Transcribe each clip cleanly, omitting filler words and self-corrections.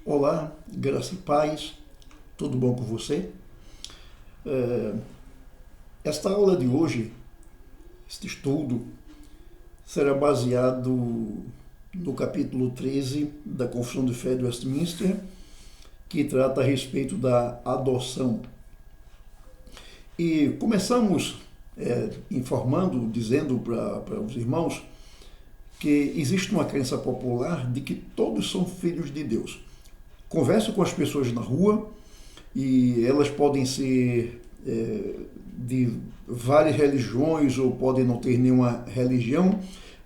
Olá, graça e paz, tudo bom com você? Esta aula de hoje, este estudo, será baseado no capítulo 13 da Confissão de Fé de Westminster, que trata a respeito da adoção. E começamos informando, dizendo para os irmãos que existe uma crença popular de que todos são filhos de Deus. Converso com as pessoas na rua e elas podem ser de várias religiões ou podem não ter nenhuma religião,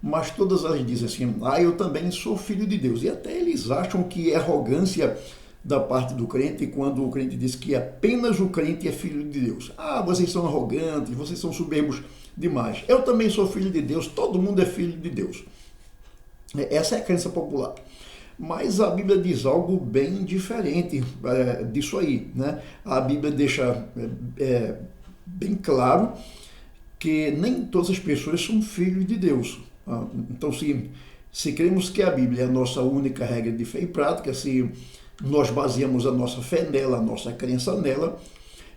mas todas elas dizem assim, eu também sou filho de Deus. E até eles acham que é arrogância da parte do crente quando o crente diz que apenas o crente é filho de Deus. Vocês são arrogantes, vocês são soberbos demais. Eu também sou filho de Deus, todo mundo é filho de Deus. Essa é a crença popular. Mas a Bíblia diz algo bem diferente disso aí, né? A Bíblia deixa bem claro que nem todas as pessoas são filhos de Deus. Então, se cremos que a Bíblia é a nossa única regra de fé e prática, se nós baseamos a nossa fé nela, a nossa crença nela,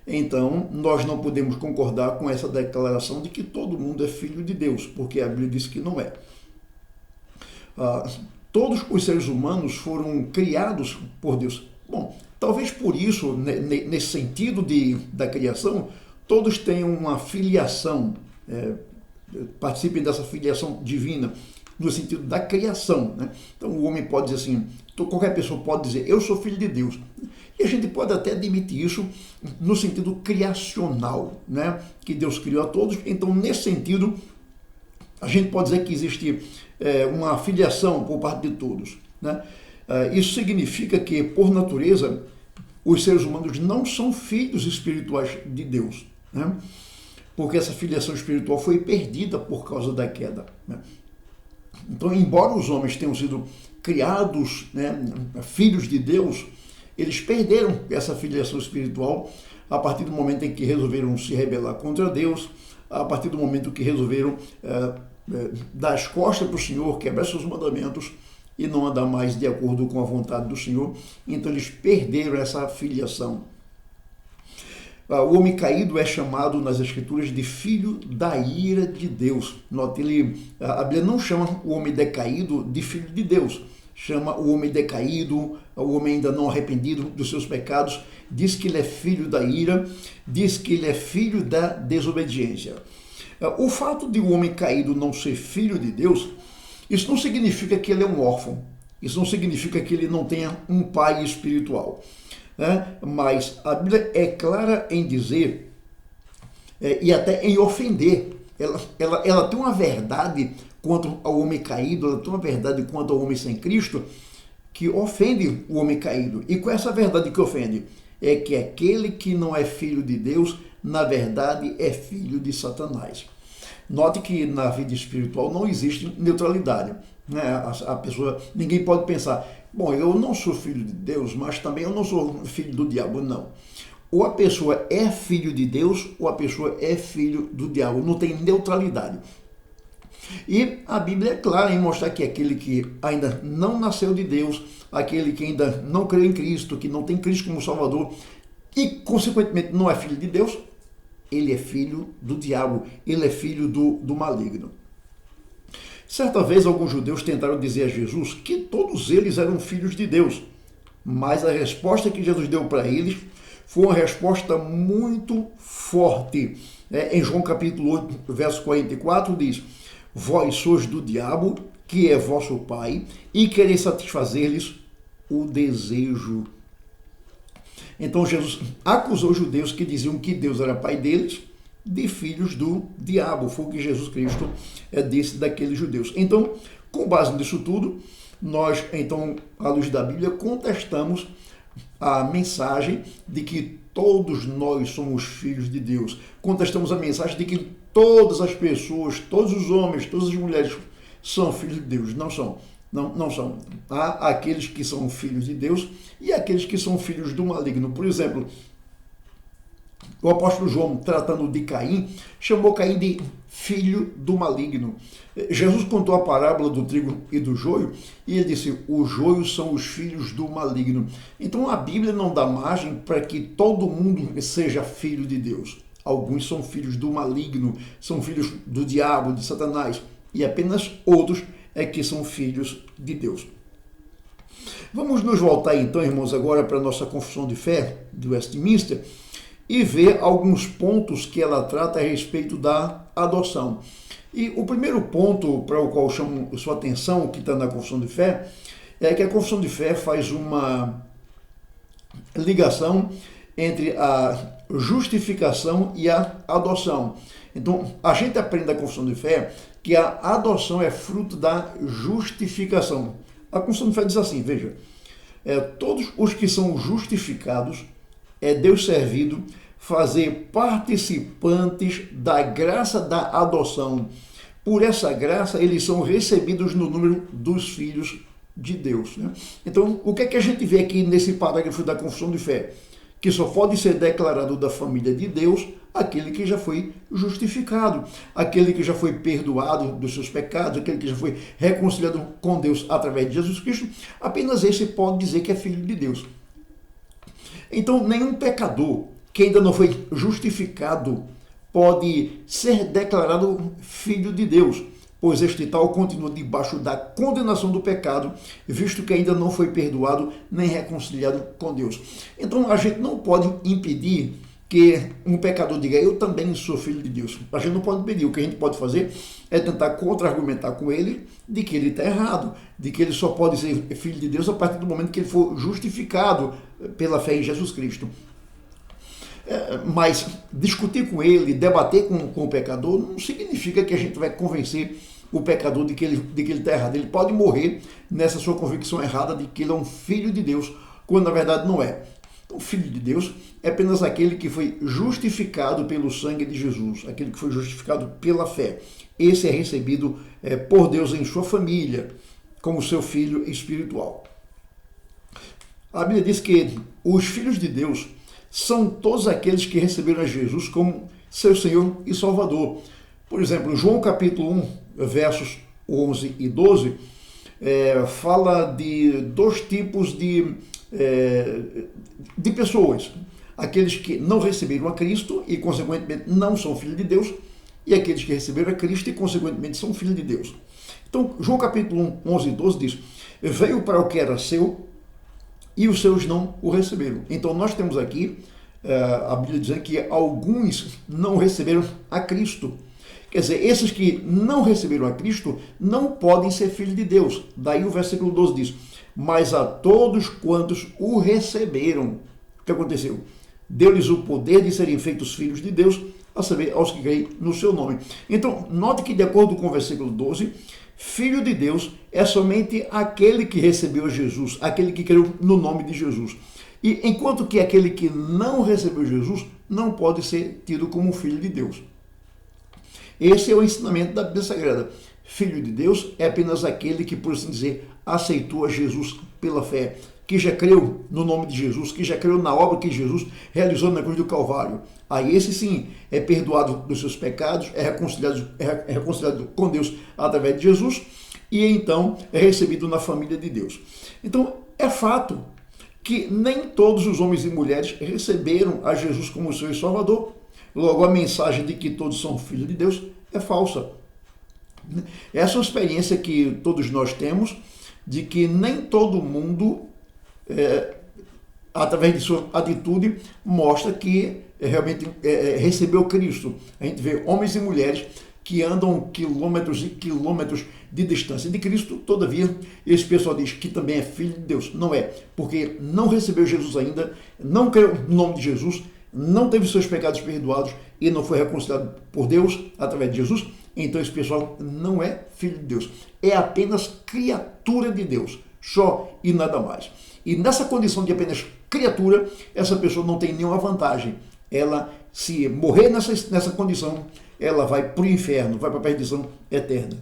então nós não podemos concordar com essa declaração de que todo mundo é filho de Deus, porque a Bíblia diz que não é. Todos os seres humanos foram criados por Deus. Bom, talvez por isso, nesse sentido da criação, todos tenham uma filiação, participem dessa filiação divina, no sentido da criação, né? Então o homem pode dizer assim, qualquer pessoa pode dizer, eu sou filho de Deus. E a gente pode até admitir isso no sentido criacional, né? Que Deus criou a todos. Então, nesse sentido, a gente pode dizer que existe uma filiação por parte de todos, né? Isso significa que, por natureza, os seres humanos não são filhos espirituais de Deus, né? Porque essa filiação espiritual foi perdida por causa da queda, né? Então, embora os homens tenham sido criados, né, filhos de Deus, eles perderam essa filiação espiritual a partir do momento em que resolveram se rebelar contra Deus, a partir do momento que resolveram dar as costas para o Senhor, quebrar seus mandamentos e não andar mais de acordo com a vontade do Senhor. Então eles perderam essa filiação. O homem caído é chamado nas Escrituras de filho da ira de Deus. Note, a Bíblia não chama o homem decaído de filho de Deus. Chama o homem decaído, o homem ainda não arrependido dos seus pecados, diz que ele é filho da ira, diz que ele é filho da desobediência. O fato de o homem caído não ser filho de Deus, isso não significa que ele é um órfão, isso não significa que ele não tenha um pai espiritual, né? Mas a Bíblia é clara em dizer, e até em ofender, ela tem uma verdade quanto ao homem caído, ela tem uma verdade quanto ao homem sem Cristo, que ofende o homem caído. E com essa verdade que ofende, é que aquele que não é filho de Deus, na verdade, é filho de Satanás. Note que na vida espiritual não existe neutralidade, né? A pessoa, ninguém pode pensar, bom, eu não sou filho de Deus, mas também eu não sou filho do diabo, não. Ou a pessoa é filho de Deus, ou a pessoa é filho do diabo, não tem neutralidade. E a Bíblia é clara em mostrar que aquele que ainda não nasceu de Deus, aquele que ainda não crê em Cristo, que não tem Cristo como Salvador e, consequentemente, não é filho de Deus, ele é filho do diabo, ele é filho do maligno. Certa vez, alguns judeus tentaram dizer a Jesus que todos eles eram filhos de Deus, mas a resposta que Jesus deu para eles foi uma resposta muito forte. Em João capítulo 8, verso 44, diz, vós sois do diabo, que é vosso pai, e quereis satisfazer-lhes o desejo. Então Jesus acusou os judeus que diziam que Deus era pai deles de filhos do diabo. Foi o que Jesus Cristo disse daqueles judeus. Então, com base nisso tudo, nós, então, à luz da Bíblia, contestamos a mensagem de que todos nós somos filhos de Deus. Contestamos a mensagem de que todas as pessoas, todos os homens, todas as mulheres são filhos de Deus. Não são. Não são. Há aqueles que são filhos de Deus e aqueles que são filhos do maligno. Por exemplo, o apóstolo João, tratando de Caim, chamou Caim de filho do maligno. Jesus contou a parábola do trigo e do joio e ele disse: os joios são os filhos do maligno. Então a Bíblia não dá margem para que todo mundo seja filho de Deus. Alguns são filhos do maligno, são filhos do diabo, de Satanás, e apenas outros é que são filhos de Deus. Vamos nos voltar então, irmãos, agora para a nossa confissão de fé de Westminster e ver alguns pontos que ela trata a respeito da adoção. E o primeiro ponto para o qual eu chamo sua atenção, que está na confissão de fé, é que a confissão de fé faz uma ligação entre a justificação e a adoção. Então, a gente aprende da confissão de fé que a adoção é fruto da justificação. A confissão de fé diz assim, veja, todos os que são justificados é Deus servido fazer participantes da graça da adoção. Por essa graça, eles são recebidos no número dos filhos de Deus. Né? Então, o que é que a gente vê aqui nesse parágrafo da confissão de fé? Que só pode ser declarado da família de Deus aquele que já foi justificado, aquele que já foi perdoado dos seus pecados, aquele que já foi reconciliado com Deus através de Jesus Cristo. Apenas esse pode dizer que é filho de Deus. Então, nenhum pecador que ainda não foi justificado pode ser declarado filho de Deus, pois este tal continua debaixo da condenação do pecado, visto que ainda não foi perdoado nem reconciliado com Deus. Então a gente não pode impedir que um pecador diga: eu também sou filho de Deus. A gente não pode impedir. O que a gente pode fazer é tentar contra-argumentar com ele de que ele está errado, de que ele só pode ser filho de Deus a partir do momento que ele for justificado pela fé em Jesus Cristo. Mas discutir com ele, debater com o pecador, não significa que a gente vai convencer o pecador de que ele está errado. Ele pode morrer nessa sua convicção errada de que ele é um filho de Deus, quando na verdade não é. Então, filho de Deus é apenas aquele que foi justificado pelo sangue de Jesus, aquele que foi justificado pela fé. Esse é recebido por Deus em sua família, como seu filho espiritual. A Bíblia diz que os filhos de Deus são todos aqueles que receberam a Jesus como seu Senhor e Salvador. Por exemplo, João capítulo 1, versos 11 e 12, fala de dois tipos de pessoas. Aqueles que não receberam a Cristo e, consequentemente, não são filhos de Deus, e aqueles que receberam a Cristo e, consequentemente, são filhos de Deus. Então, João capítulo 1, 11 e 12 diz: veio para o que era seu, e os seus não o receberam. Então nós temos aqui a Bíblia dizendo que alguns não receberam a Cristo. Quer dizer, esses que não receberam a Cristo não podem ser filhos de Deus. Daí o versículo 12 diz: mas a todos quantos o receberam, o que aconteceu? Deu-lhes o poder de serem feitos filhos de Deus, a saber, aos que creem no seu nome. Então, note que de acordo com o versículo 12, filho de Deus é somente aquele que recebeu Jesus, aquele que creu no nome de Jesus. E enquanto que aquele que não recebeu Jesus não pode ser tido como filho de Deus. Esse é o ensinamento da Bíblia Sagrada. Filho de Deus é apenas aquele que, por assim dizer, aceitou a Jesus pela fé, que já creu no nome de Jesus, que já creu na obra que Jesus realizou na cruz do Calvário. Aí esse sim é perdoado dos seus pecados, é reconciliado com Deus através de Jesus e então é recebido na família de Deus. Então é fato que nem todos os homens e mulheres receberam a Jesus como seu Salvador. Logo, a mensagem de que todos são filhos de Deus é falsa. Essa é uma experiência que todos nós temos, de que nem todo mundo, através de sua atitude, mostra que realmente recebeu Cristo. A gente vê homens e mulheres que andam quilômetros e quilômetros de distância de Cristo, todavia esse pessoal diz que também é filho de Deus. Não é, porque não recebeu Jesus ainda, não creu no nome de Jesus, não teve seus pecados perdoados e não foi reconciliado por Deus através de Jesus. Então esse pessoal não é filho de Deus, é apenas criatura de Deus, só e nada mais. E nessa condição de apenas criatura, essa pessoa não tem nenhuma vantagem. Ela, se morrer nessa condição, ela vai para o inferno, vai para a perdição eterna.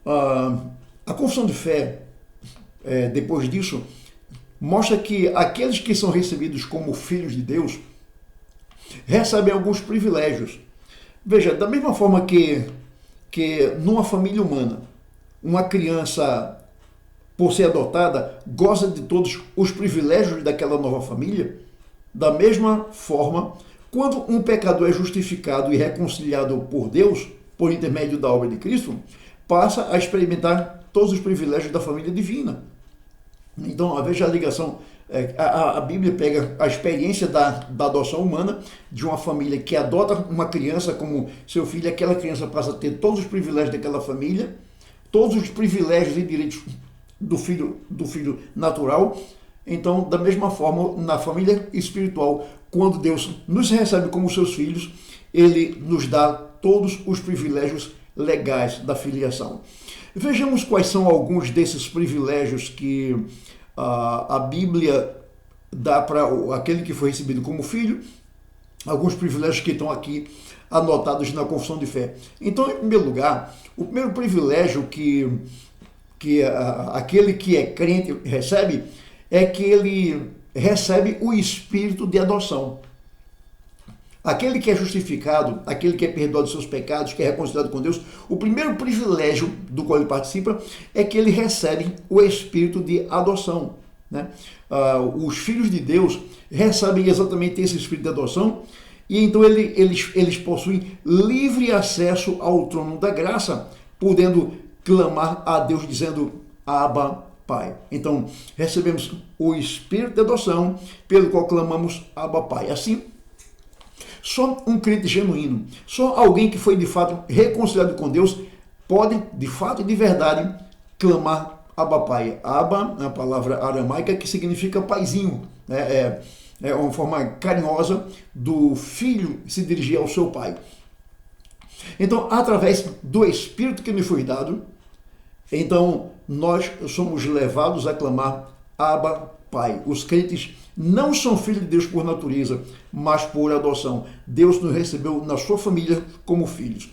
A confissão de fé, depois disso, mostra que aqueles que são recebidos como filhos de Deus recebem alguns privilégios. Veja, da mesma forma que numa família humana, uma criança, por ser adotada, goza de todos os privilégios daquela nova família, da mesma forma, quando um pecador é justificado e reconciliado por Deus, por intermédio da obra de Cristo, passa a experimentar todos os privilégios da família divina. Então, veja a ligação. A Bíblia pega a experiência da adoção humana de uma família que adota uma criança como seu filho, aquela criança passa a ter todos os privilégios daquela família, todos os privilégios e direitos do filho natural. Então, da mesma forma, na família espiritual, quando Deus nos recebe como seus filhos, Ele nos dá todos os privilégios legais da filiação. Vejamos quais são alguns desses privilégios que a Bíblia dá para aquele que foi recebido como filho, alguns privilégios que estão aqui anotados na confissão de fé. Então, em primeiro lugar, o primeiro privilégio que aquele que é crente recebe é que ele recebe o espírito de adoção. Aquele que é justificado, aquele que é perdoado dos seus pecados, que é reconciliado com Deus, o primeiro privilégio do qual ele participa é que ele recebe o espírito de adoção, né? Os filhos de Deus recebem exatamente esse espírito de adoção e então eles possuem livre acesso ao trono da graça, podendo clamar a Deus dizendo Abba, Pai. Então, recebemos o espírito de adoção pelo qual clamamos Abba, Pai. Assim, só um crente genuíno, só alguém que foi de fato reconciliado com Deus, pode de fato e de verdade clamar Abba Pai. Abba é a palavra aramaica que significa paizinho, né? É uma forma carinhosa do filho se dirigir ao seu pai. Então, através do Espírito que nos foi dado, então nós somos levados a clamar Abba Pai. Os crentes não são filhos de Deus por natureza, mas por adoção. Deus nos recebeu na sua família como filhos.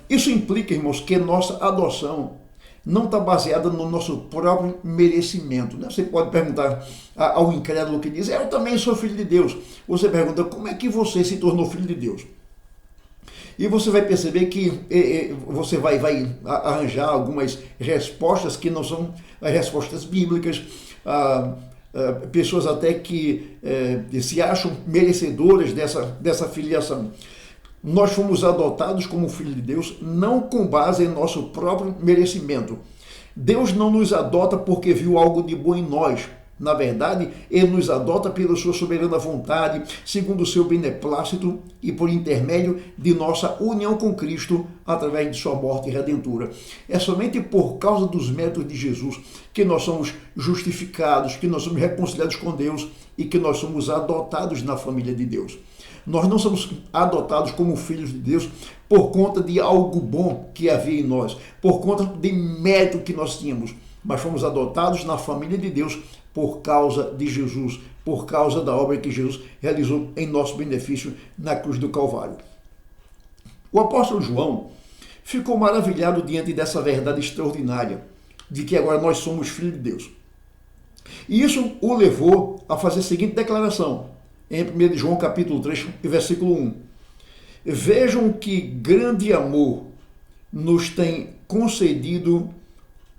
Isso implica, irmãos, que nossa adoção não está baseada no nosso próprio merecimento, né? Você pode perguntar ao incrédulo que diz, eu também sou filho de Deus. Você pergunta, como é que você se tornou filho de Deus? E você vai perceber que você vai arranjar algumas respostas que não são as respostas bíblicas, pessoas até que se acham merecedoras dessa filiação. Nós fomos adotados como filho de Deus não com base em nosso próprio merecimento. Deus não nos adota porque viu algo de bom em nós. Na verdade, Ele nos adota pela sua soberana vontade, segundo o seu beneplácito e por intermédio de nossa união com Cristo através de sua morte redentora. É somente por causa dos méritos de Jesus que nós somos justificados, que nós somos reconciliados com Deus e que nós somos adotados na família de Deus. Nós não somos adotados como filhos de Deus por conta de algo bom que havia em nós, por conta de mérito que nós tínhamos, mas fomos adotados na família de Deus por causa de Jesus, por causa da obra que Jesus realizou em nosso benefício na cruz do Calvário. O apóstolo João ficou maravilhado diante dessa verdade extraordinária, de que agora nós somos filhos de Deus. E isso o levou a fazer a seguinte declaração, em 1 João capítulo 3, versículo 1. Vejam que grande amor nos tem concedido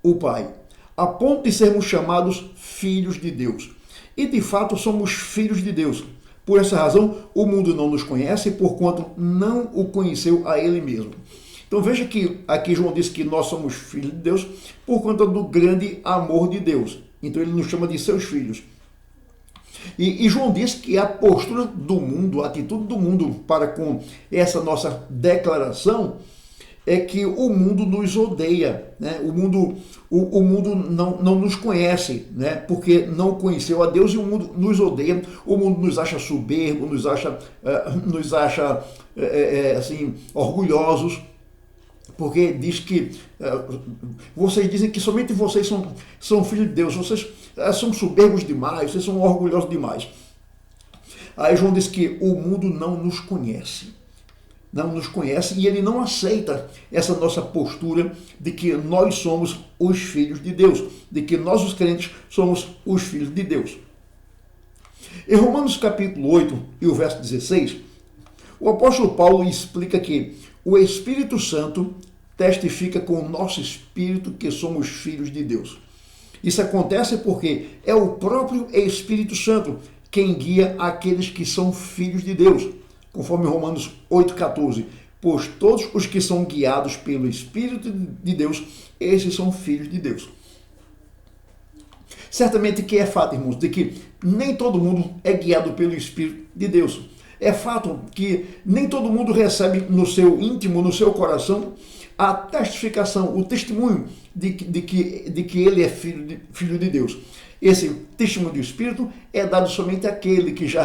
o Pai, a ponto de sermos chamados filhos de Deus. E de fato somos filhos de Deus. Por essa razão, o mundo não nos conhece, porquanto não o conheceu a Ele mesmo. Então veja que aqui João diz que nós somos filhos de Deus por conta do grande amor de Deus. Então ele nos chama de seus filhos. E João diz que a postura do mundo, a atitude do mundo para com essa nossa declaração é que o mundo nos odeia, né? O mundo não nos conhece, né? Porque não conheceu a Deus e o mundo nos odeia. O mundo nos acha soberbo, nos acha assim, orgulhosos, porque diz que vocês dizem que somente vocês são filhos de Deus, vocês são soberbos demais, vocês são orgulhosos demais. Aí João diz que o mundo não nos conhece. não nos conhece e ele não aceita essa nossa postura de que nós somos os filhos de Deus, de que nós, os crentes, somos os filhos de Deus. Em Romanos capítulo 8 e o verso 16, o apóstolo Paulo explica que o Espírito Santo testifica com o nosso espírito que somos filhos de Deus. Isso acontece porque é o próprio Espírito Santo quem guia aqueles que são filhos de Deus, conforme Romanos 8,14. Pois todos os que são guiados pelo Espírito de Deus, esses são filhos de Deus. Certamente que é fato, irmãos, de que nem todo mundo é guiado pelo Espírito de Deus. É fato que nem todo mundo recebe no seu íntimo, no seu coração, a testificação, o testemunho de que ele é filho de Deus. Esse testemunho do Espírito é dado somente àquele que já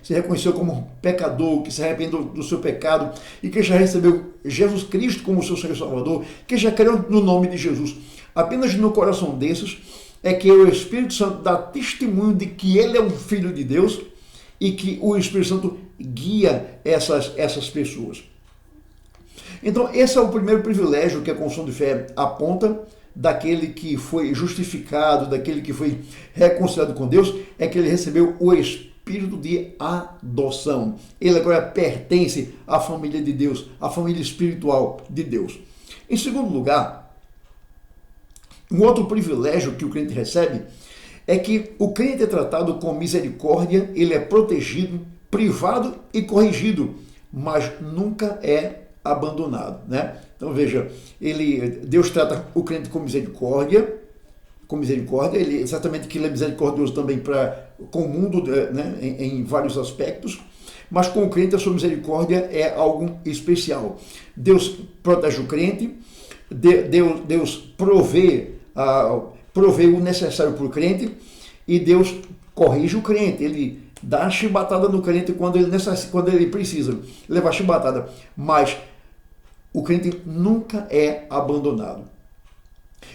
se reconheceu como pecador, que se arrependeu do seu pecado e que já recebeu Jesus Cristo como seu Senhor e Salvador, que já creu no nome de Jesus. Apenas no coração desses é que o Espírito Santo dá testemunho de que ele é um filho de Deus e que o Espírito Santo guia essas pessoas. Então, esse é o primeiro privilégio que a confissão de fé aponta daquele que foi justificado, daquele que foi reconciliado com Deus, é que ele recebeu o espírito de adoção. Ele agora pertence à família de Deus, à família espiritual de Deus. Em segundo lugar, um outro privilégio que o crente recebe é que o crente é tratado com misericórdia, ele é protegido, privado e corrigido, mas nunca é abandonado, né? Então veja, Deus trata o crente com misericórdia, ele certamente que ele é misericordioso também com o mundo, né, em vários aspectos, mas com o crente a sua misericórdia é algo especial. Deus protege o crente, Deus provê o necessário para o crente e Deus corrige o crente, ele dá a chibatada no crente quando ele precisa levar a chibatada, mas o crente nunca é abandonado.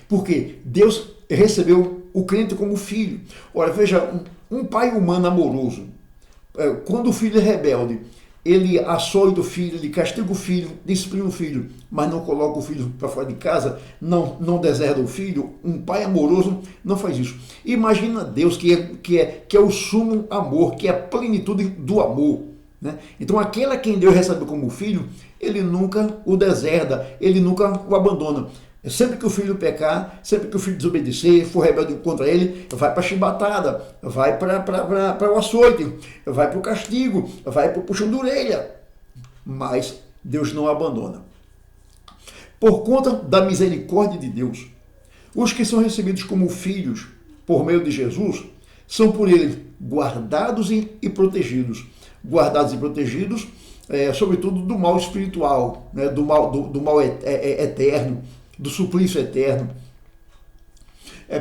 Porque Deus recebeu o crente como filho. Ora, veja, um pai humano amoroso, quando o filho é rebelde, ele açoita o filho, ele castiga o filho, disciplina o filho, mas não coloca o filho para fora de casa, não deserda o filho. Um pai amoroso não faz isso. Imagina Deus que é o sumo amor, que é a plenitude do amor, né? Então aquele a quem Deus recebe como filho, ele nunca o deserda, ele nunca o abandona. Sempre que o filho pecar, sempre que o filho desobedecer, for rebelde contra ele, vai para a chibatada, vai para o açoite, vai para o castigo, vai para o puxão de orelha. Mas Deus não abandona. Por conta da misericórdia de Deus, os que são recebidos como filhos por meio de Jesus, são por ele guardados e protegidos. Guardados e protegidos, sobretudo do mal espiritual, né, do mal eterno, do suplício eterno.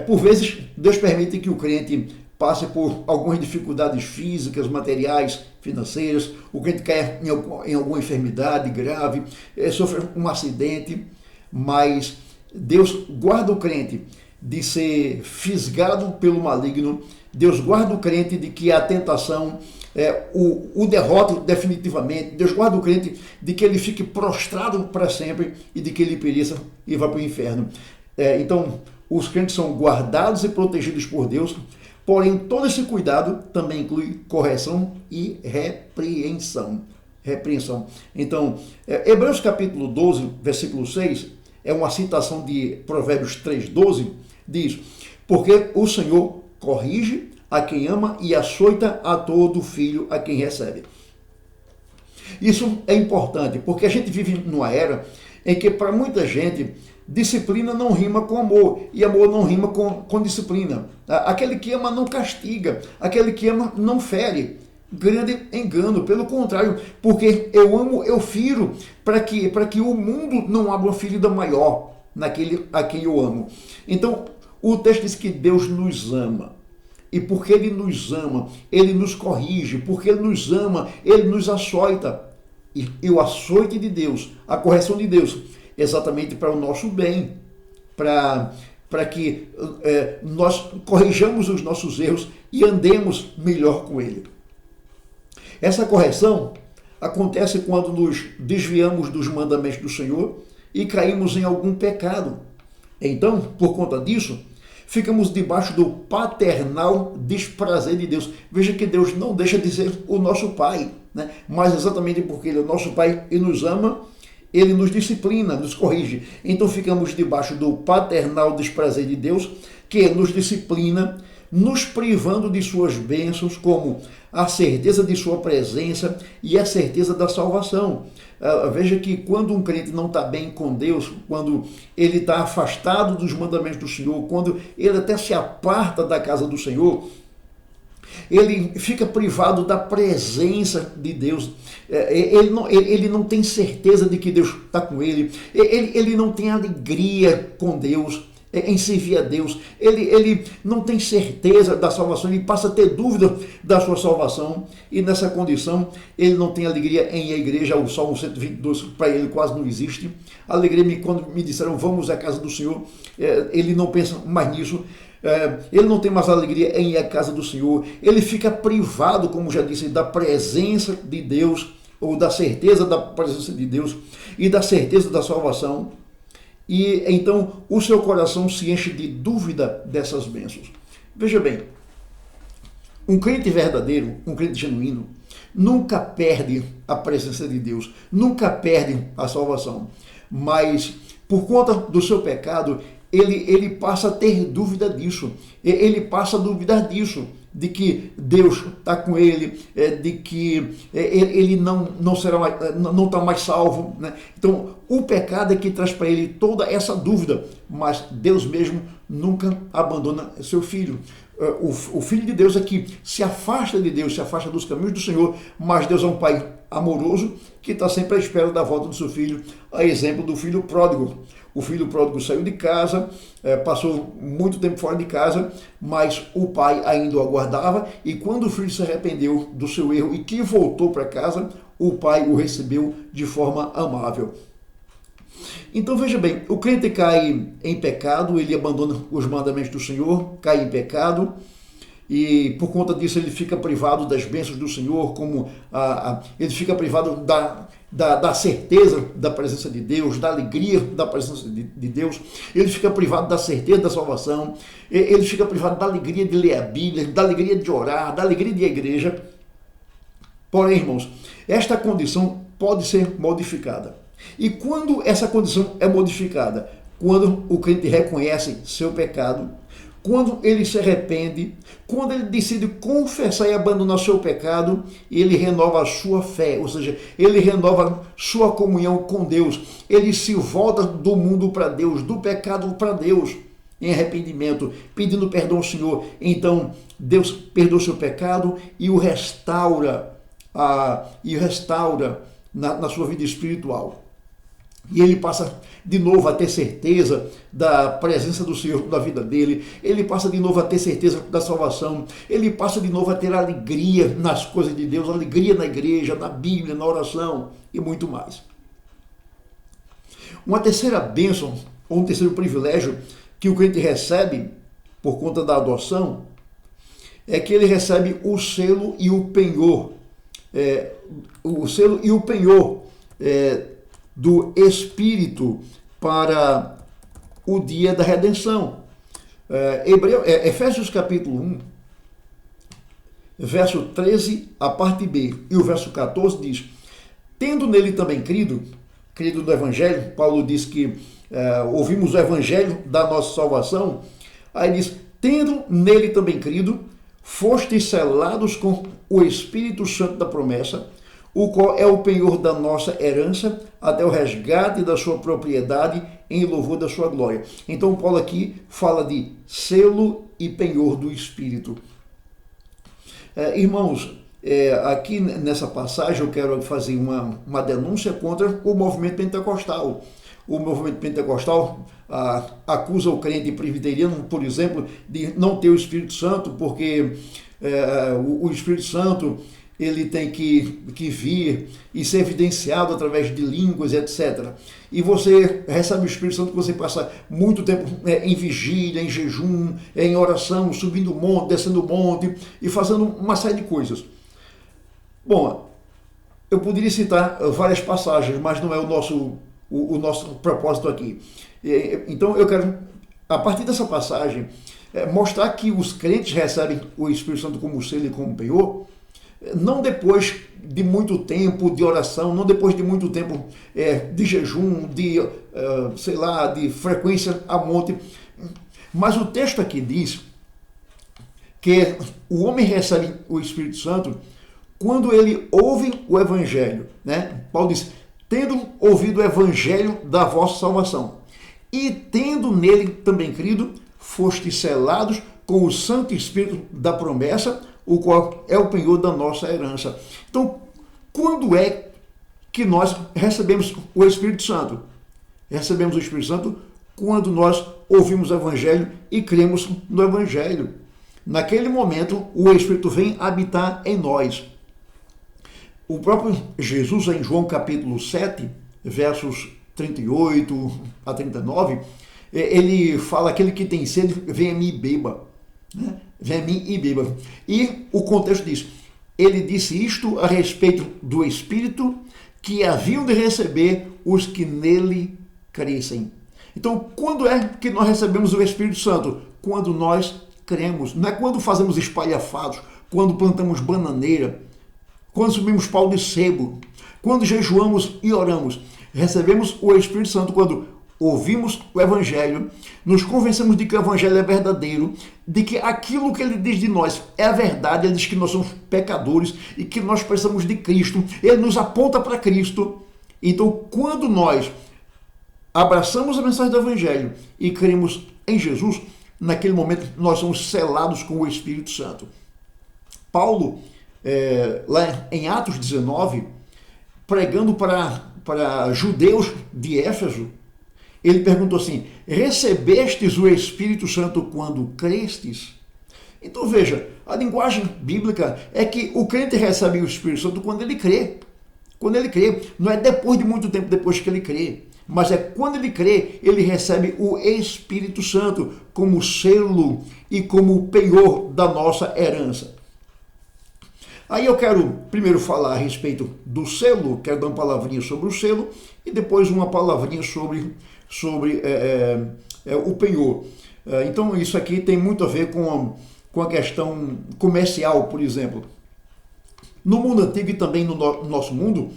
Por vezes, Deus permite que o crente passe por algumas dificuldades físicas, materiais, financeiras, o crente caia em alguma enfermidade grave, sofre um acidente, mas Deus guarda o crente de ser fisgado pelo maligno, Deus guarda o crente de que a tentação o derrota definitivamente, Deus guarda o crente de que ele fique prostrado para sempre e de que ele pereça e vá para o inferno. Então, os crentes são guardados e protegidos por Deus, porém todo esse cuidado também inclui correção e repreensão. Então, Hebreus capítulo 12, versículo 6, é uma citação de Provérbios 3,12, diz: porque o Senhor corrige a quem ama e açoita a todo filho a quem recebe. Isso é importante, porque a gente vive numa era em que, para muita gente, disciplina não rima com amor, e amor não rima com disciplina. Aquele que ama não castiga, aquele que ama não fere. Grande engano, pelo contrário, porque eu amo, eu firo, para que o mundo não abra uma ferida maior naquele a quem eu amo. Então, o texto diz que Deus nos ama. E porque Ele nos ama, Ele nos corrige. Porque Ele nos ama, Ele nos açoita. E o açoite de Deus, a correção de Deus, exatamente para o nosso bem, para que nós corrijamos os nossos erros e andemos melhor com Ele. Essa correção acontece quando nos desviamos dos mandamentos do Senhor e caímos em algum pecado. Então, por conta disso, ficamos debaixo do paternal desprazer de Deus. Veja que Deus não deixa de ser o nosso Pai, né? Mas exatamente porque Ele é o nosso Pai e nos ama, Ele nos disciplina, nos corrige. Então ficamos debaixo do paternal desprazer de Deus, que nos disciplina, nos privando de suas bênçãos, como a certeza de sua presença e a certeza da salvação. Veja que quando um crente não está bem com Deus, quando ele está afastado dos mandamentos do Senhor, quando ele até se aparta da casa do Senhor, ele fica privado da presença de Deus. Ele não tem certeza de que Deus está com ele. Ele não tem alegria com Deus, em servir a Deus. Ele não tem certeza da salvação, ele passa a ter dúvida da sua salvação, e nessa condição ele não tem alegria em ir à igreja. O Salmo 122 para ele quase não existe. Alegria-me quando me disseram vamos à casa do Senhor. Ele não pensa mais nisso. Ele não tem mais alegria em ir à casa do Senhor. Ele fica privado, como já disse, da presença de Deus, ou da certeza da presença de Deus e da certeza da salvação. E então o seu coração se enche de dúvida dessas bênçãos. Veja bem, um crente verdadeiro, um crente genuíno, nunca perde a presença de Deus, nunca perde a salvação, mas por conta do seu pecado, ele passa a ter dúvida disso, ele passa a duvidar disso, de que Deus está com ele, de que ele não está mais salvo, né? Então, o pecado é que traz para ele toda essa dúvida, mas Deus mesmo nunca abandona seu filho. O Filho de Deus é que se afasta de Deus, se afasta dos caminhos do Senhor, mas Deus é um Pai amoroso que está sempre à espera da volta do seu filho, a exemplo do filho pródigo. O filho pródigo saiu de casa, passou muito tempo fora de casa, mas o pai ainda o aguardava, e quando o filho se arrependeu do seu erro e que voltou para casa, o pai o recebeu de forma amável. Então veja bem, o crente cai em pecado, ele abandona os mandamentos do Senhor, cai em pecado, e por conta disso ele fica privado das bênçãos do Senhor, como ele fica privado da certeza da presença de Deus, da alegria da presença de Deus, ele fica privado da certeza da salvação, ele fica privado da alegria de ler a Bíblia, da alegria de orar, da alegria de ir à igreja. Porém, irmãos, esta condição pode ser modificada. E quando essa condição é modificada? Quando o crente reconhece seu pecado, quando ele se arrepende, quando ele decide confessar e abandonar seu pecado, ele renova a sua fé, ou seja, ele renova sua comunhão com Deus, ele se volta do mundo para Deus, do pecado para Deus, em arrependimento, pedindo perdão ao Senhor. Então, Deus perdoa seu pecado e o restaura, na sua vida espiritual. E ele passa de novo a ter certeza da presença do Senhor na vida dele, ele passa de novo a ter certeza da salvação, ele passa de novo a ter alegria nas coisas de Deus, alegria na igreja, na Bíblia, na oração e muito mais. Uma terceira bênção, ou um terceiro privilégio que o crente recebe por conta da adoção, é que ele recebe o selo e o penhor, do Espírito para o dia da redenção. Efésios capítulo 1, verso 13, a parte B, e o verso 14 diz: tendo nele também crido no Evangelho. Paulo diz que ouvimos o Evangelho da nossa salvação, aí diz, tendo nele também crido, fostes selados com o Espírito Santo da promessa, o qual é o penhor da nossa herança, até o resgate da sua propriedade, em louvor da sua glória. Então Paulo aqui fala de selo e penhor do Espírito. Irmãos, aqui nessa passagem eu quero fazer uma denúncia contra o movimento pentecostal. O movimento pentecostal acusa o crente presbiteriano, por exemplo, de não ter o Espírito Santo, porque o Espírito Santo ele tem que vir e ser evidenciado através de línguas, etc. E você recebe o Espírito Santo quando você passa muito tempo em vigília, em jejum, em oração, subindo o monte, descendo o monte e fazendo uma série de coisas. Bom, eu poderia citar várias passagens, mas não é o nosso propósito aqui. Então eu quero, a partir dessa passagem, mostrar que os crentes recebem o Espírito Santo como selo e como penhor, não depois de muito tempo de oração, não depois de muito tempo de jejum, de frequência a monte. Mas o texto aqui diz que o homem recebe o Espírito Santo quando ele ouve o Evangelho, né? Paulo diz, tendo ouvido o Evangelho da vossa salvação, e tendo nele também crido, fostes selados com o Santo Espírito da promessa, o qual é o penhor da nossa herança. Então, quando é que nós recebemos o Espírito Santo? Recebemos o Espírito Santo quando nós ouvimos o Evangelho e cremos no Evangelho. Naquele momento, o Espírito vem habitar em nós. O próprio Jesus, em João capítulo 7, versos 38 a 39, ele fala, aquele que tem sede, vem a mim e beba. Né? Vem a mim e beba. E o contexto diz, ele disse isto a respeito do Espírito que haviam de receber os que nele crescem. Então, quando é que nós recebemos o Espírito Santo? Quando nós cremos. Não é quando fazemos espalhafados, quando plantamos bananeira, quando subimos pau de sebo, quando jejuamos e oramos. Recebemos o Espírito Santo quando ouvimos o Evangelho, nos convencemos de que o Evangelho é verdadeiro, de que aquilo que ele diz de nós é a verdade, ele diz que nós somos pecadores e que nós precisamos de Cristo, ele nos aponta para Cristo. Então, quando nós abraçamos a mensagem do Evangelho e cremos em Jesus, naquele momento nós somos selados com o Espírito Santo. Paulo, lá em Atos 19, pregando para judeus de Éfeso, ele perguntou assim, recebestes o Espírito Santo quando crestes? Então veja, a linguagem bíblica é que o crente recebe o Espírito Santo quando ele crê. Quando ele crê, não é depois de muito tempo depois que ele crê, mas é quando ele crê, ele recebe o Espírito Santo como selo e como penhor da nossa herança. Aí eu quero primeiro falar a respeito do selo, quero dar uma palavrinha sobre o selo e depois uma palavrinha sobre o penhor. Então isso aqui tem muito a ver com a questão comercial, por exemplo. No mundo antigo e também no nosso mundo,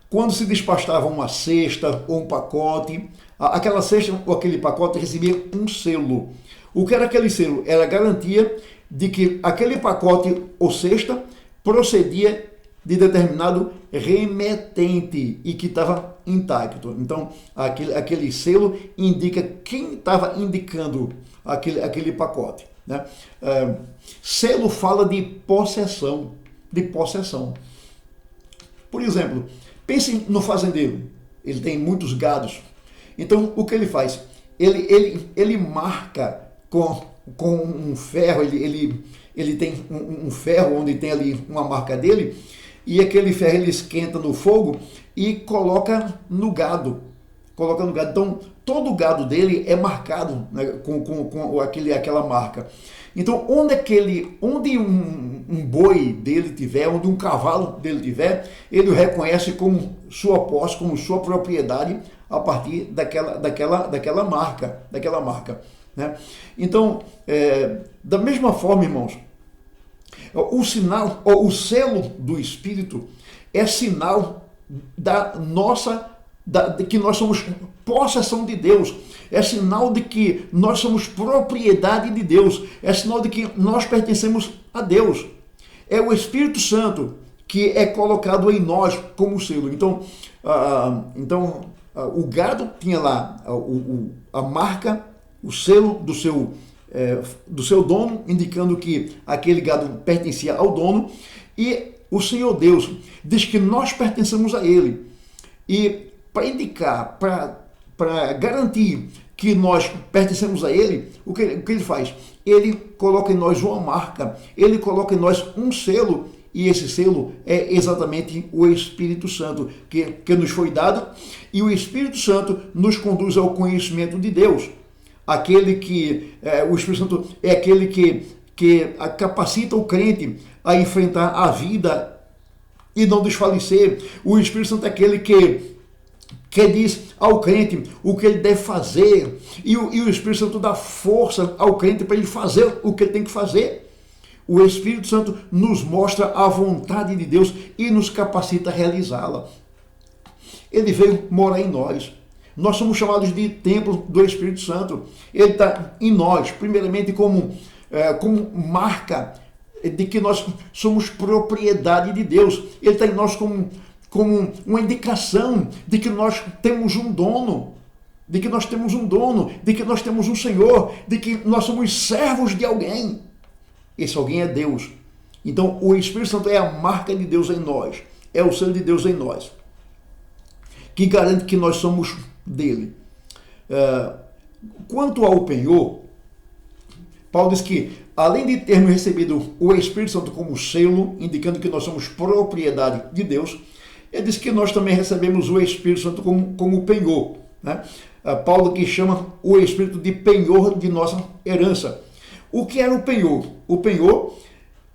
quando se despachava uma cesta ou um pacote, aquela cesta ou aquele pacote recebia um selo. O que era aquele selo? Era a garantia de que aquele pacote ou cesta procedia de determinado remetente e que estava intacto. Então, aquele selo indica quem estava indicando aquele pacote. Né? Selo fala de possessão. Por exemplo, pense no fazendeiro. Ele tem muitos gados. Então, o que ele faz? Ele marca com um ferro, ele tem um ferro onde tem ali uma marca dele, e aquele ferro ele esquenta no fogo e coloca no gado. Então, todo o gado dele é marcado, né, com aquela marca. Então, onde um boi dele tiver, onde um cavalo dele tiver, ele o reconhece como sua posse, como sua propriedade, a partir daquela marca. Né? Então, da mesma forma, irmãos, o sinal, o selo do Espírito é sinal de que nós somos possessão de Deus, é sinal de que nós somos propriedade de Deus, é sinal de que nós pertencemos a Deus. É o Espírito Santo que é colocado em nós como selo. Então, o gado tinha lá a marca, o selo do seu dono, indicando que aquele gado pertencia ao dono, e o Senhor Deus diz que nós pertencemos a Ele. E para indicar, para garantir que nós pertencemos a Ele, o que Ele faz? Ele coloca em nós uma marca, Ele coloca em nós um selo, e esse selo é exatamente o Espírito Santo, que nos foi dado, e o Espírito Santo nos conduz ao conhecimento de Deus. O Espírito Santo é aquele que capacita o crente a enfrentar a vida e não desfalecer. O Espírito Santo é aquele que diz ao crente o que ele deve fazer, e o Espírito Santo dá força ao crente para ele fazer o que ele tem que fazer. O Espírito Santo nos mostra a vontade de Deus e nos capacita a realizá-la. Ele veio morar em nós. Nós somos chamados de templo do Espírito Santo. Ele está em nós, primeiramente como marca de que nós somos propriedade de Deus. Ele está em nós como uma indicação de que nós temos um dono, de que nós temos um Senhor, de que nós somos servos de alguém. Esse alguém é Deus. Então, o Espírito Santo é a marca de Deus em nós, é o selo de Deus em nós, que garante que nós somos dele. Quanto ao penhor, Paulo diz que, além de termos recebido o Espírito Santo como selo, indicando que nós somos propriedade de Deus, ele diz que nós também recebemos o Espírito Santo como penhor, né? Paulo que chama o Espírito de penhor de nossa herança. O que era o penhor? O penhor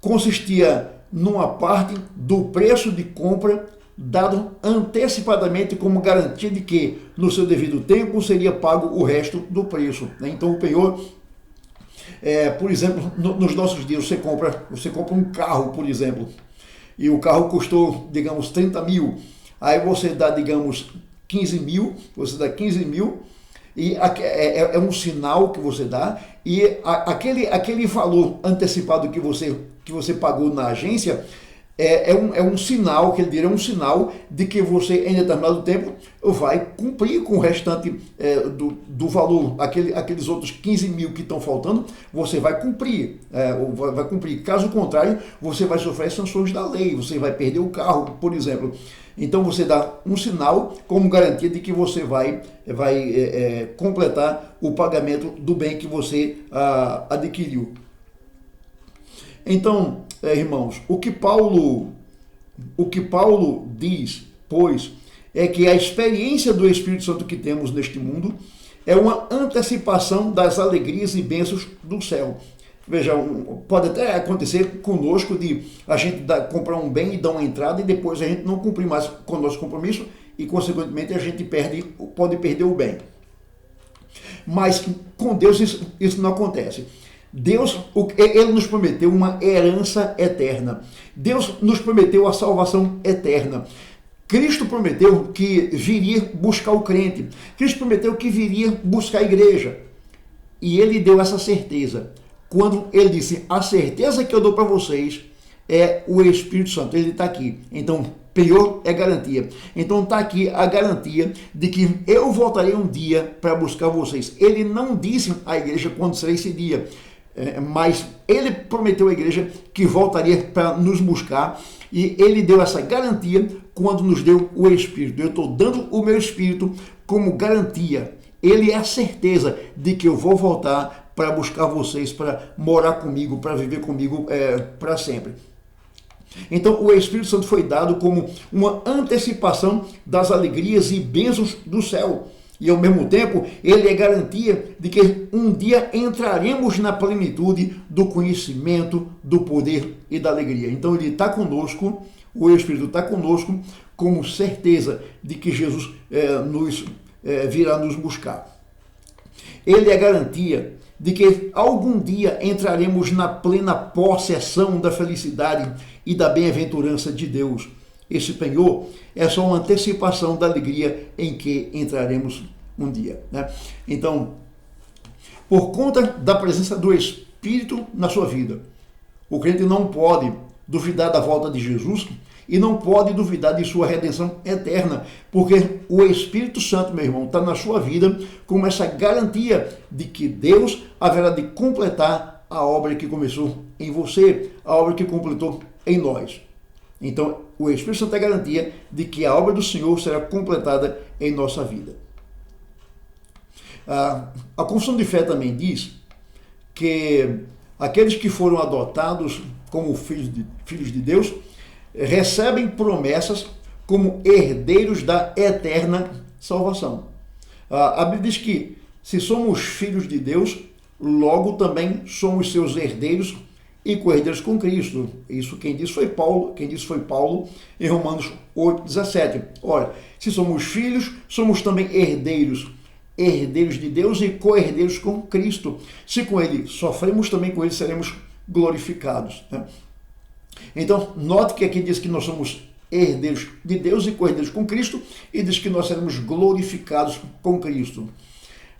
consistia numa parte do preço de compra dado antecipadamente como garantia de que, no seu devido tempo, seria pago o resto do preço, né? Então, o penhor, por exemplo, nos nossos dias, você compra um carro, por exemplo, e o carro custou, digamos, 30 mil, aí você dá, digamos, 15 mil, e é um sinal que você dá, e aquele valor antecipado que você pagou na agência é um sinal, que ele diria, é um sinal de que você, em determinado tempo, vai cumprir com o restante do valor, aqueles outros 15 mil que estão faltando, você vai cumprir, vai cumprir. Caso contrário, você vai sofrer sanções da lei, você vai perder o carro, por exemplo. Então você dá um sinal como garantia de que você vai completar o pagamento do bem que você adquiriu. Então, irmãos, o que Paulo diz, pois, é que a experiência do Espírito Santo que temos neste mundo é uma antecipação das alegrias e bênçãos do céu. Veja, pode até acontecer conosco de a gente comprar um bem e dar uma entrada e depois a gente não cumprir mais com o nosso compromisso e, consequentemente, a gente pode perder o bem. Mas com Deus isso não acontece. Deus, ele nos prometeu uma herança eterna. Deus nos prometeu a salvação eterna. Cristo prometeu que viria buscar o crente. Cristo prometeu que viria buscar a igreja. E ele deu essa certeza. Quando ele disse, a certeza que eu dou para vocês é o Espírito Santo. Ele está aqui. Então, penhor é garantia. Então está aqui a garantia de que eu voltarei um dia para buscar vocês. Ele não disse à igreja quando será esse dia, mas ele prometeu à igreja que voltaria para nos buscar, e ele deu essa garantia quando nos deu o Espírito. Eu estou dando o meu Espírito como garantia. Ele é a certeza de que eu vou voltar para buscar vocês, para morar comigo, para viver comigo para sempre. Então, o Espírito Santo foi dado como uma antecipação das alegrias e bênçãos do céu. E, ao mesmo tempo, ele é garantia de que um dia entraremos na plenitude do conhecimento, do poder e da alegria. Então, ele está conosco, o Espírito está conosco, como certeza de que Jesus virá nos buscar. Ele é garantia de que algum dia entraremos na plena possessão da felicidade e da bem-aventurança de Deus. Esse penhor é só uma antecipação da alegria em que entraremos um dia, né? Então, por conta da presença do Espírito na sua vida, o crente não pode duvidar da volta de Jesus e não pode duvidar de sua redenção eterna, porque o Espírito Santo, meu irmão, está na sua vida como essa garantia de que Deus haverá de completar a obra que começou em você, a obra que completou em nós. Então, o Espírito Santo é a garantia de que a obra do Senhor será completada em nossa vida. A confissão de fé também diz que aqueles que foram adotados como filhos de Deus recebem promessas como herdeiros da eterna salvação. A Bíblia diz que se somos filhos de Deus, logo também somos seus herdeiros e co-herdeiros com Cristo. Isso quem disse foi Paulo em Romanos 8,17. Ora, se somos filhos, somos também herdeiros, herdeiros de Deus e co-herdeiros com Cristo. Se com ele sofremos, também com ele seremos glorificados. Né? Então, note que aqui diz que nós somos herdeiros de Deus e co-herdeiros com Cristo, e diz que nós seremos glorificados com Cristo.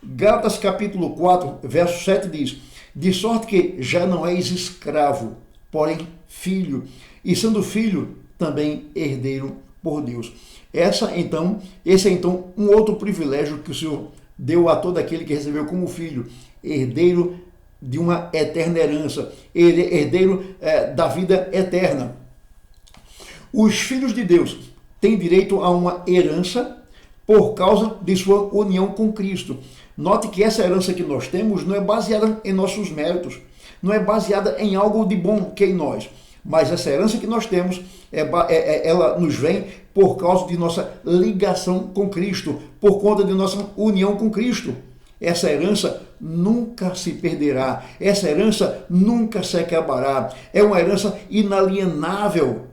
Gálatas capítulo 4, verso 7 diz: de sorte que já não és escravo, porém filho, e sendo filho, também herdeiro por Deus. Esse é então um outro privilégio que o Senhor deu a todo aquele que recebeu como filho, herdeiro de uma eterna herança, herdeiro da vida eterna. Os filhos de Deus têm direito a uma herança por causa de sua união com Cristo. Note que essa herança que nós temos não é baseada em nossos méritos, não é baseada em algo de bom que é em nós, mas essa herança que nós temos, ela nos vem por causa de nossa ligação com Cristo, por conta de nossa união com Cristo. Essa herança nunca se perderá, essa herança nunca se acabará, é uma herança inalienável,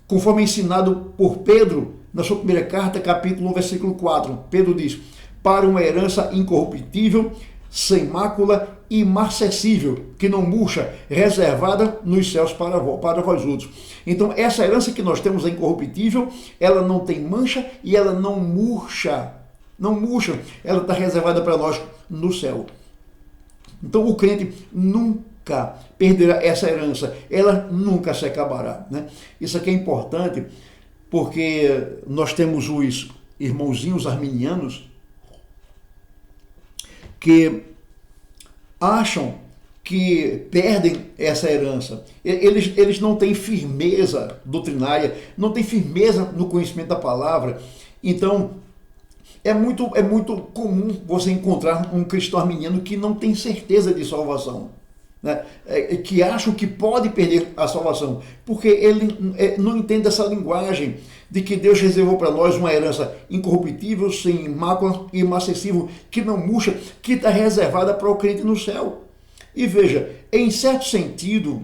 conforme ensinado por Pedro na sua primeira carta, capítulo 1, versículo 4. Pedro diz: para uma herança incorruptível, sem mácula, imarcessível, que não murcha, reservada nos céus para vós outros. Então, essa herança que nós temos é incorruptível, ela não tem mancha e ela não murcha, ela está reservada para nós no céu. Então, o crente nunca perderá essa herança, ela nunca se acabará. Né? Isso aqui é importante, porque nós temos os irmãozinhos arminianos que acham que perdem essa herança. Eles não têm firmeza doutrinária, não têm firmeza no conhecimento da palavra. Então, é muito comum você encontrar um cristão arminiano que não tem certeza de salvação, né? Que acham que pode perder a salvação, porque ele não entende essa linguagem de que Deus reservou para nós uma herança incorruptível, sem mácula e inacessível, que não murcha, que está reservada para o crente no céu. E veja, em certo sentido,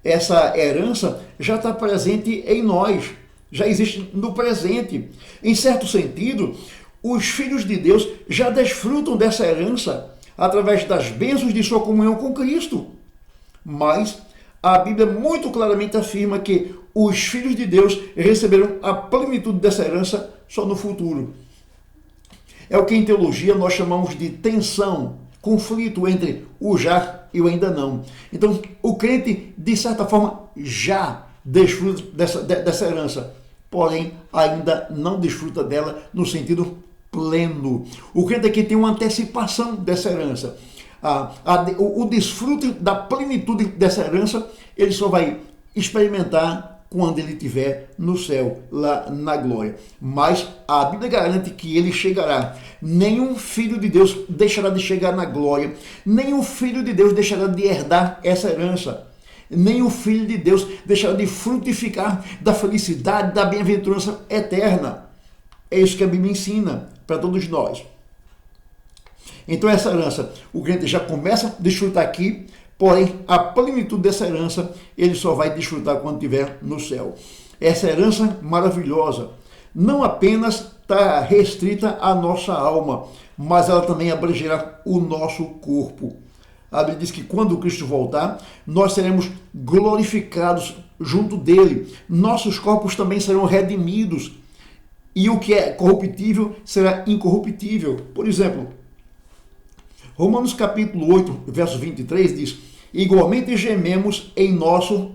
essa herança já está presente em nós, já existe no presente. Em certo sentido, os filhos de Deus já desfrutam dessa herança através das bênçãos de sua comunhão com Cristo. Mas a Bíblia muito claramente afirma que os filhos de Deus receberão a plenitude dessa herança só no futuro. É o que em teologia nós chamamos de tensão, conflito entre o já e o ainda não. Então, o crente, de certa forma, já desfruta dessa herança, porém, ainda não desfruta dela no sentido pleno. O crente aqui tem uma antecipação dessa herança. O desfrute da plenitude dessa herança, ele só vai experimentar quando ele estiver no céu, lá na glória. Mas a Bíblia garante que ele chegará. Nenhum filho de Deus deixará de chegar na glória. Nenhum filho de Deus deixará de herdar essa herança. Nenhum filho de Deus deixará de frutificar da felicidade, da bem-aventurança eterna. É isso que a Bíblia ensina para todos nós. Então essa herança, o crente já começa a desfrutar aqui, porém a plenitude dessa herança ele só vai desfrutar quando estiver no céu. Essa herança maravilhosa não apenas está restrita à nossa alma, mas ela também abrangerá o nosso corpo. A Bíblia diz que quando Cristo voltar, nós seremos glorificados junto dele. Nossos corpos também serão redimidos. E o que é corruptível será incorruptível. Por exemplo, Romanos capítulo 8, verso 23 diz: igualmente gememos em nosso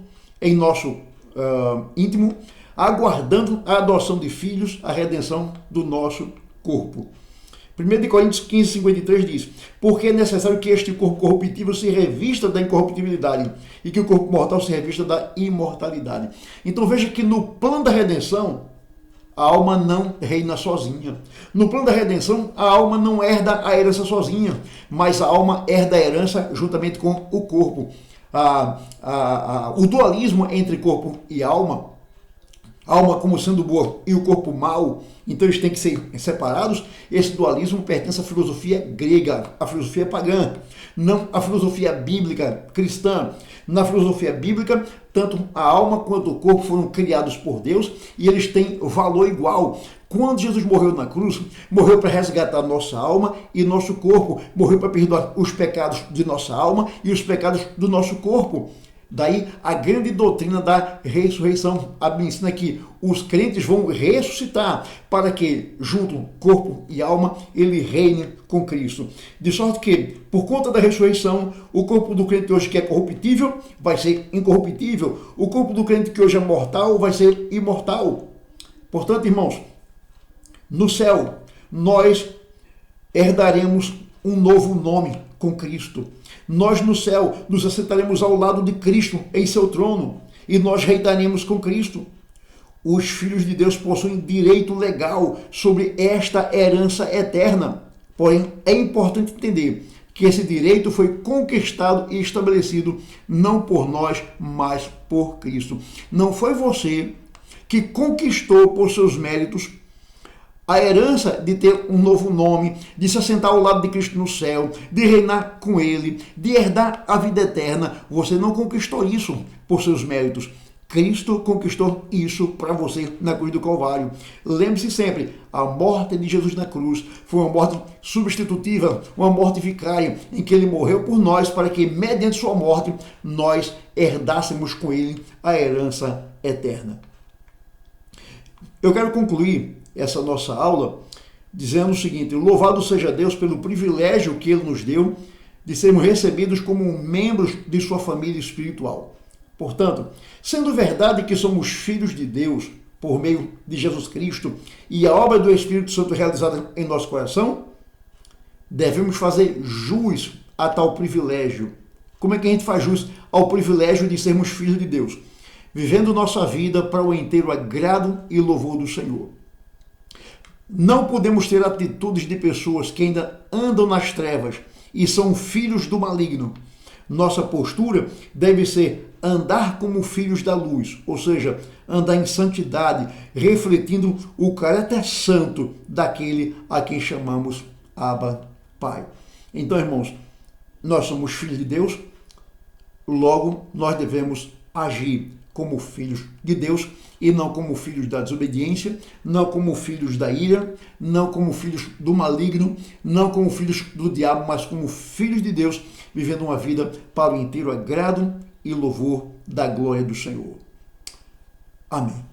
íntimo, aguardando a adoção de filhos, a redenção do nosso corpo. 1 Coríntios 15, 53 diz: porque é necessário que este corpo corruptível se revista da incorruptibilidade e que o corpo mortal se revista da imortalidade. Então veja que no plano da redenção, a alma não reina sozinha. No plano da redenção, a alma não herda a herança sozinha, mas a alma herda a herança juntamente com o corpo. O dualismo entre corpo e alma a alma como sendo boa e o corpo mau, então eles têm que ser separados. Esse dualismo pertence à filosofia grega, à filosofia pagã, não à filosofia bíblica cristã. Na filosofia bíblica, tanto a alma quanto o corpo foram criados por Deus e eles têm valor igual. Quando Jesus morreu na cruz, morreu para resgatar nossa alma e nosso corpo, morreu para perdoar os pecados de nossa alma e os pecados do nosso corpo. Daí a grande doutrina da ressurreição. A Bíblia ensina que os crentes vão ressuscitar para que, junto corpo e alma, ele reine com Cristo. De sorte que, por conta da ressurreição, o corpo do crente hoje que é corruptível vai ser incorruptível. O corpo do crente que hoje é mortal vai ser imortal. Portanto, irmãos, no céu nós herdaremos um novo nome com Cristo. Nós no céu nos assentaremos ao lado de Cristo em seu trono e nós reinaremos com Cristo. Os filhos de Deus possuem direito legal sobre esta herança eterna. Porém, é importante entender que esse direito foi conquistado e estabelecido não por nós, mas por Cristo. Não foi você que conquistou por seus méritos a herança de ter um novo nome, de se assentar ao lado de Cristo no céu, de reinar com Ele, de herdar a vida eterna. Você não conquistou isso por seus méritos. Cristo conquistou isso para você na cruz do Calvário. Lembre-se sempre, a morte de Jesus na cruz foi uma morte substitutiva, uma morte vicária, em que Ele morreu por nós para que, mediante sua morte, nós herdássemos com Ele a herança eterna. Eu quero concluir essa nossa aula dizendo o seguinte: louvado seja Deus pelo privilégio que Ele nos deu de sermos recebidos como membros de sua família espiritual. Portanto, sendo verdade que somos filhos de Deus por meio de Jesus Cristo e a obra do Espírito Santo realizada em nosso coração, devemos fazer jus a tal privilégio. Como é que a gente faz jus ao privilégio de sermos filhos de Deus? Vivendo nossa vida para o inteiro agrado e louvor do Senhor. Não podemos ter atitudes de pessoas que ainda andam nas trevas e são filhos do maligno. Nossa postura deve ser andar como filhos da luz, ou seja, andar em santidade, refletindo o caráter santo daquele a quem chamamos Abba, Pai. Então, irmãos, nós somos filhos de Deus, logo nós devemos agir como filhos de Deus e não como filhos da desobediência, não como filhos da ira, não como filhos do maligno, não como filhos do diabo, mas como filhos de Deus, vivendo uma vida para o inteiro agrado e louvor da glória do Senhor. Amém.